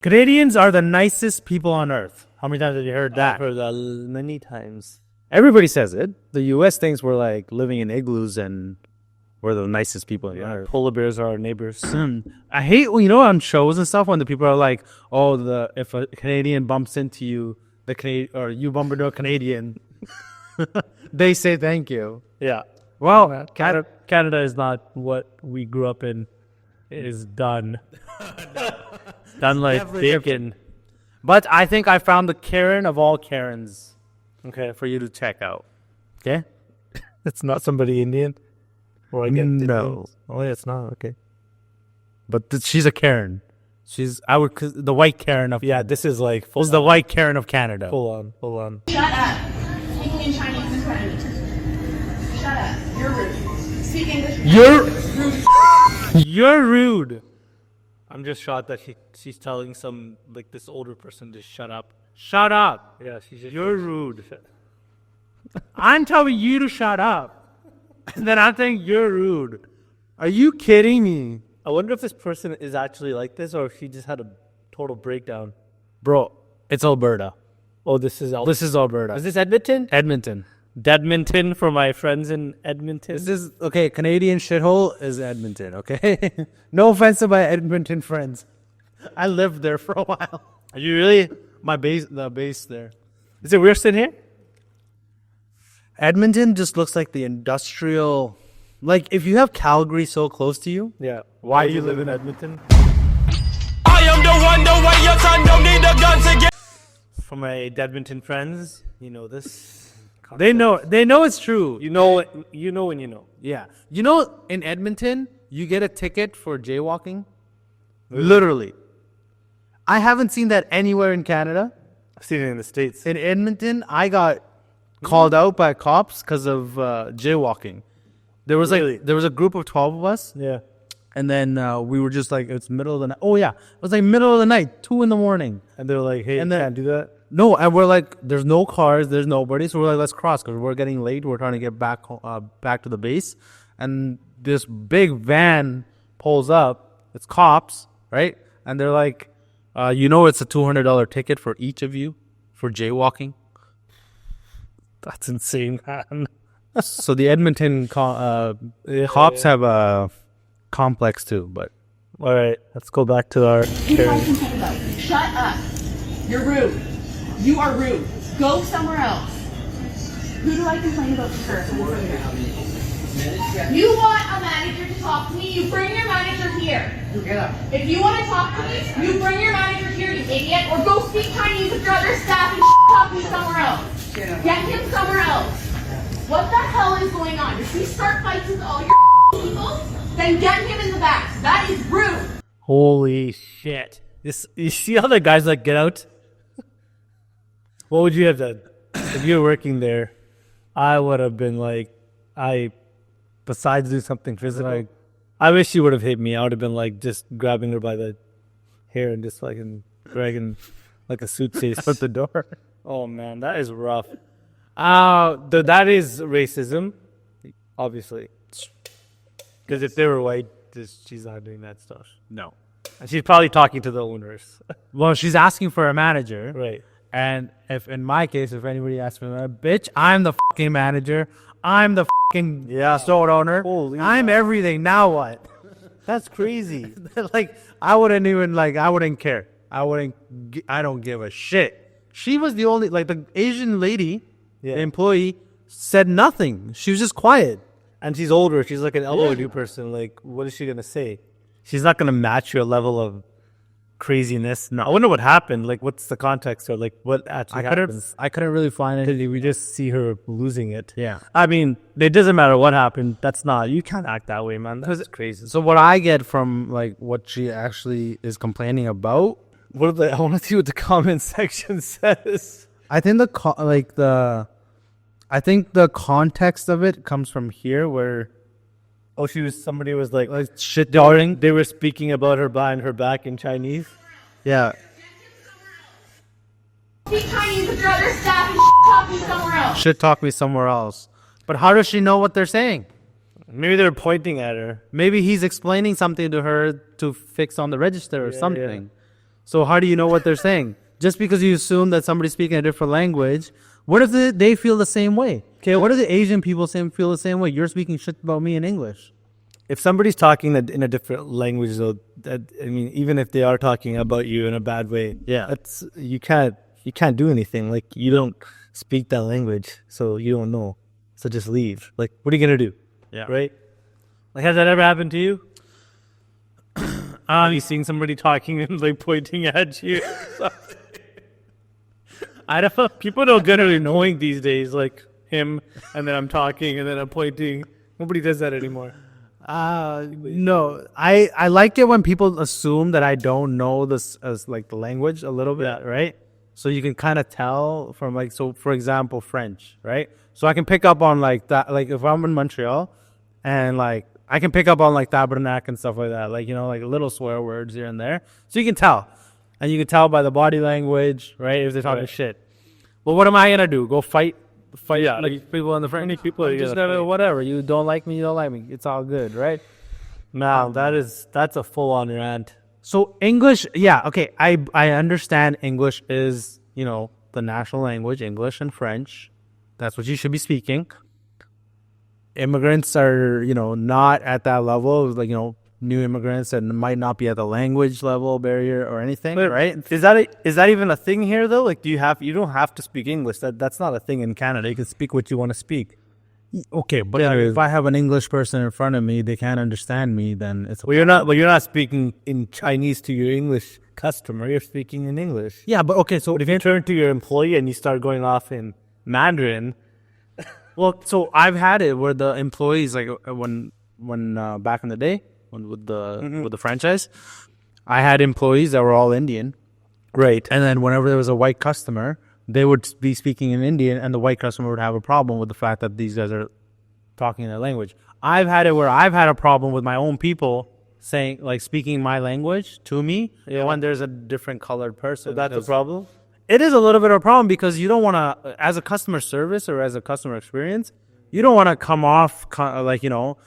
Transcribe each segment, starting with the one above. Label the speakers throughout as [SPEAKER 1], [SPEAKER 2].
[SPEAKER 1] Canadians are the nicest people on earth. How many times have you heard that?
[SPEAKER 2] I've heard that many times.
[SPEAKER 1] Everybody says it. The U.S. thinks we're like living in igloos and we're the nicest people on earth.
[SPEAKER 2] Polar bears are our neighbors.
[SPEAKER 1] I hate, on shows and stuff when the people are like, oh, if a Canadian bumps into you, or you bump into a Canadian, they say thank you.
[SPEAKER 2] Yeah.
[SPEAKER 1] Well,
[SPEAKER 2] Canada is not what we grew up in. It is done. Done like bacon.
[SPEAKER 1] But I think I found the Karen of all Karens. Okay, for you to check out. Okay?
[SPEAKER 2] It's not somebody Indian? Or I get
[SPEAKER 1] no.
[SPEAKER 2] Oh, yeah, it's not. Okay.
[SPEAKER 1] But she's a Karen. The white Karen of...
[SPEAKER 2] Yeah, this is like...
[SPEAKER 1] This is the white Karen of Canada.
[SPEAKER 2] Hold on.
[SPEAKER 3] Shut up. Speaking in Chinese in front of me. Shut up. You're rude. Speak English.
[SPEAKER 1] You're rude.
[SPEAKER 2] I'm just shocked that she's telling this older person to shut up.
[SPEAKER 1] Shut up.
[SPEAKER 2] Yeah, she's just...
[SPEAKER 1] You're rude. I'm telling you to shut up. And then I'm saying you're rude. Are you kidding me?
[SPEAKER 2] I wonder if this person is actually like this or if she just had a total breakdown.
[SPEAKER 1] Bro, it's Alberta.
[SPEAKER 2] Oh, this is
[SPEAKER 1] Alberta.
[SPEAKER 2] Is this Edmonton?
[SPEAKER 1] Edmonton.
[SPEAKER 2] Deadmonton for my friends in Edmonton.
[SPEAKER 1] Canadian shithole is Edmonton, okay? No offense to my Edmonton friends. I lived there for a while.
[SPEAKER 2] Are you really?
[SPEAKER 1] The base there.
[SPEAKER 2] Is it worse than here?
[SPEAKER 1] Edmonton just looks like the industrial... Like, if you have Calgary so close to you...
[SPEAKER 2] Yeah. Why do you live in Edmonton?
[SPEAKER 4] I am the way your son don't need a gun to get...
[SPEAKER 2] For my Deadmonton friends, you know this...
[SPEAKER 1] They know it's true.
[SPEAKER 2] You know when you know.
[SPEAKER 1] Yeah. In Edmonton, you get a ticket for jaywalking. Literally. I haven't seen that anywhere in Canada.
[SPEAKER 2] I've seen it in the States.
[SPEAKER 1] In Edmonton, I got called out by cops because of jaywalking. There was a group of 12 of us.
[SPEAKER 2] Yeah.
[SPEAKER 1] And then we were just like, it's middle of the night. Oh, yeah. It was like middle of the night, 2 a.m.
[SPEAKER 2] And they're like, hey,
[SPEAKER 1] and
[SPEAKER 2] you can't do that?
[SPEAKER 1] No, and we're like, there's no cars, there's nobody. So we're like, let's cross because we're getting late. We're trying to get back to the base. And this big van pulls up. It's cops, right? And they're like, it's a $200 ticket for each of you for jaywalking.
[SPEAKER 2] That's insane, man.
[SPEAKER 1] So the Edmonton cops have a complex too, but...
[SPEAKER 2] All right, let's go back to our...
[SPEAKER 3] Shut up. You're rude. You are rude. Go somewhere else. Who do I complain about first? You want a manager to talk to me? You bring your manager here. If you want to talk to me, you bring your manager here, you idiot, or go speak Chinese with your other staff and talk to me somewhere else. Get him somewhere else. What the hell is going on? If we start fights with all your people, then get him in the back. That is rude.
[SPEAKER 2] Holy shit. You see how the guys get out? What would you have done? If you were working there, I would have been besides do something physical, I wish she would have hit me. I would have been just grabbing her by the hair and just dragging like a suitcase out the door. Oh man, that is rough. That is racism, obviously. Because if they were white, she's not doing that stuff.
[SPEAKER 1] No.
[SPEAKER 2] And she's probably talking to the owners.
[SPEAKER 1] Well, she's asking for a manager.
[SPEAKER 2] Right.
[SPEAKER 1] And if in my case, if anybody asks me, bitch, I'm the fucking manager. I'm the fucking store owner. I'm everything. Now what?
[SPEAKER 2] That's crazy.
[SPEAKER 1] I wouldn't care. I don't give a shit. She was the only, the Asian lady, the employee, said nothing. She was just quiet.
[SPEAKER 2] And she's older. She's like an elderly person. What is she going to say? She's not going to match your level of craziness. No. I wonder what happened. What's the context or what actually happens?
[SPEAKER 1] I couldn't really find it.
[SPEAKER 2] We just see her losing it.
[SPEAKER 1] Yeah.
[SPEAKER 2] I mean, it doesn't matter what happened. You can't act that way, man. That's crazy.
[SPEAKER 1] So what I get from what she actually is complaining about,
[SPEAKER 2] I want to see what the comment section says.
[SPEAKER 1] I think the context of it comes from here where
[SPEAKER 2] somebody was shit talking. They were speaking about her behind her back in Chinese.
[SPEAKER 1] Yeah.
[SPEAKER 3] Speak Chinese with your other staff and talk me somewhere else.
[SPEAKER 1] Shit talk me somewhere else. But how does she know what they're saying?
[SPEAKER 2] Maybe they're pointing at her.
[SPEAKER 1] Maybe he's explaining something to her to fix on the register or something. Yeah. So how do you know what they're saying? Just because you assume that somebody's speaking a different language, what if they feel the same way? Okay, what if the Asian people feel the same way? You're speaking shit about me in English.
[SPEAKER 2] If somebody's talking in a different language, though, even if they are talking about you in a bad way, that's you can't do anything. Like, you don't speak that language, so you don't know. So just leave. Like, what are you gonna do?
[SPEAKER 1] Yeah.
[SPEAKER 2] Right. Like, has that ever happened to you? You seeing somebody talking and like pointing at you? I don't know. People don't generally knowing these days, like him, and then I'm talking and then I'm pointing. Nobody does that anymore.
[SPEAKER 1] No, I like it when people assume that I don't know this as like the language a little bit, right? So you can kind of tell from like, so for example, French, right? So I can pick up on like that, like if I'm in Montreal and like I can pick up on like tabernacle and stuff like that, like, you know, like little swear words here and there. So you can tell, and you can tell by the body language, right? If they're talking shit. But what am I gonna do? Go fight, like people in the French people? Are just gonna, whatever. You don't like me, you don't like me. It's all good, right?
[SPEAKER 2] No, that's a full on rant.
[SPEAKER 1] So English, yeah, okay. I understand English is, you know, the national language, English and French. That's what you should be speaking. Immigrants are, you know, not at that level, like, you know, new immigrants, and might not be at the language level barrier or anything, right?
[SPEAKER 2] Is that even a thing here though? Like, you don't have to speak English. That's not a thing in Canada. You can speak what you want to speak.
[SPEAKER 1] Okay, but if I have an English person in front of me, they can't understand me, then it's
[SPEAKER 2] you're not speaking in Chinese to your English customer. You're speaking in English.
[SPEAKER 1] Yeah, but okay, so
[SPEAKER 2] But if you turn to your employee and you start going off in Mandarin,
[SPEAKER 1] well, so I've had it where the employees, like when back in the day, with the franchise, I had employees that were all Indian,
[SPEAKER 2] right?
[SPEAKER 1] And then whenever there was a white customer, they would be speaking in Indian, and the white customer would have a problem with the fact that these guys are talking their language. I've had it where I've had a problem with my own people saying, like, speaking my language to me when there's a different colored person.
[SPEAKER 2] So that's a problem?
[SPEAKER 1] It is a little bit of a problem because you don't want to, as a customer service or as a customer experience, you don't want to come off like, you know,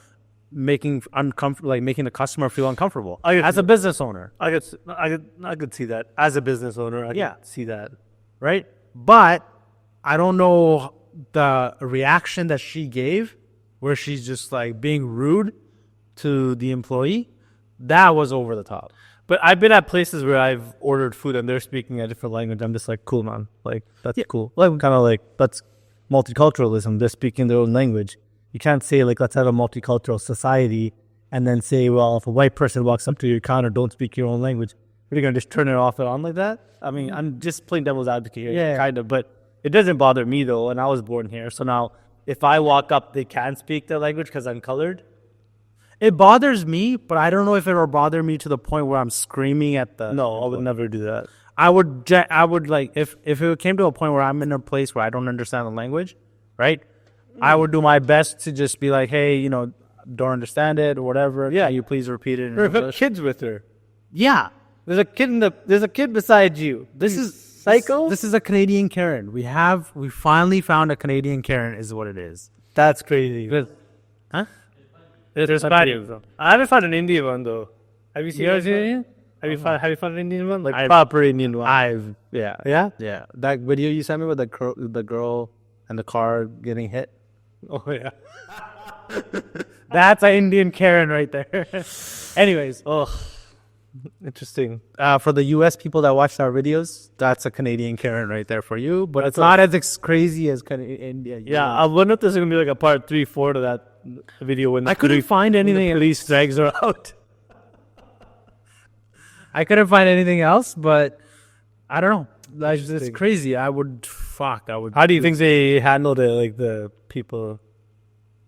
[SPEAKER 1] making the customer feel uncomfortable. As a business owner,
[SPEAKER 2] I could see that. As a business owner, I could see that.
[SPEAKER 1] Right? But I don't know the reaction that she gave, where she's just like being rude to the employee. That was over the top.
[SPEAKER 2] But I've been at places where I've ordered food and they're speaking a different language. I'm just like, cool, man. Like, that's cool. Like, kind of like, that's multiculturalism. They're speaking their own language. You can't say, like, let's have a multicultural society and then say, well, if a white person walks up to your counter, don't speak your own language. Are you going to just turn it off and on like that? I mean, I'm just playing devil's advocate here, kind of. But it doesn't bother me, though, and I was born here. So now, if I walk up, they can speak their language because I'm colored.
[SPEAKER 1] It bothers me, but I don't know if it will bother me to the point where I'm screaming at the...
[SPEAKER 2] No, I would never do that.
[SPEAKER 1] I would like, if it came to a point where I'm in a place where I don't understand the language, right? I would do my best to just be like, hey, you know, don't understand it or whatever. Yeah. Can you please repeat it in
[SPEAKER 2] or
[SPEAKER 1] English?
[SPEAKER 2] Kids with her.
[SPEAKER 1] Yeah.
[SPEAKER 2] There's a kid beside you. This is psycho?
[SPEAKER 1] This is a Canadian Karen. We finally found a Canadian Karen is what it is.
[SPEAKER 2] That's crazy.
[SPEAKER 1] Huh?
[SPEAKER 2] There's patio. I haven't found an Indian one though. Have you seen Indian? Have you found an Indian one? Like proper Indian one?
[SPEAKER 1] Yeah. That video you sent me with the girl and the car getting hit.
[SPEAKER 2] Oh yeah.
[SPEAKER 1] That's an Indian Karen right there. Anyways,
[SPEAKER 2] interesting.
[SPEAKER 1] For the U.S. people that watch our videos, that's a Canadian Karen right there for you. But it's not as crazy as India.
[SPEAKER 2] Yeah, I wonder if there's gonna be like a part 3, 4 to that video when
[SPEAKER 1] I couldn't find anything.
[SPEAKER 2] At least drags her out.
[SPEAKER 1] I couldn't find anything else, but I don't know. It's crazy. I would.
[SPEAKER 2] How do you think they handled it? Like the people,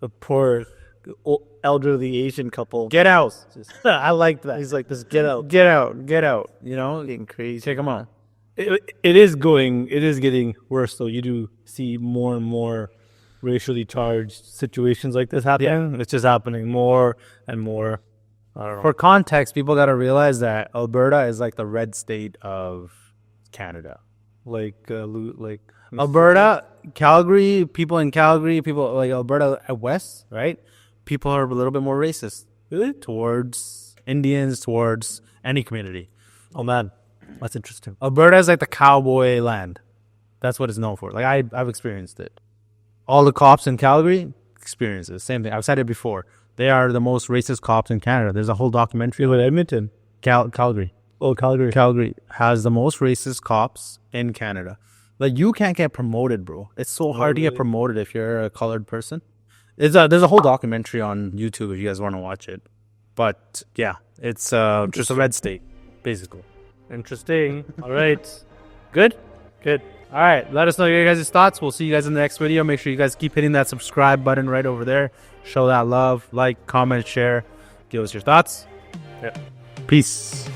[SPEAKER 2] the poor elderly Asian couple.
[SPEAKER 1] Get out.
[SPEAKER 2] I like that. He's like, just get out.
[SPEAKER 1] Get out. You know,
[SPEAKER 2] getting crazy.
[SPEAKER 1] Take them out.
[SPEAKER 2] It is getting worse though. You do see more and more racially charged situations like this happening. Yeah. It's just happening more and more. I don't know.
[SPEAKER 1] For context, people got to realize that Alberta is like the red state of Canada.
[SPEAKER 2] Like
[SPEAKER 1] Alberta, Calgary, people in Calgary, people like Alberta at West, right? People are a little bit more racist, really, towards Indians, towards any community.
[SPEAKER 2] Oh man, That's interesting.
[SPEAKER 1] Alberta is like the cowboy land. That's what it's known for. Like I've experienced it. All the cops in Calgary experience it. Same thing. I've said it before. They are the most racist cops in Canada. There's a whole documentary
[SPEAKER 2] With Edmonton.
[SPEAKER 1] Calgary.
[SPEAKER 2] Oh, Calgary.
[SPEAKER 1] Calgary has the most racist cops in Canada. Like you can't get promoted, bro. It's so hard to get promoted if you're a colored person. There's a whole documentary on YouTube if you guys want to watch it. But yeah, it's just a red state, basically.
[SPEAKER 2] Interesting. All right. Good.
[SPEAKER 1] All right, let us know your guys' thoughts. We'll see you guys in the next video. Make sure you guys keep hitting that subscribe button right over there. Show that love, like, comment, share. Give us your thoughts.
[SPEAKER 2] Yeah.
[SPEAKER 1] Peace.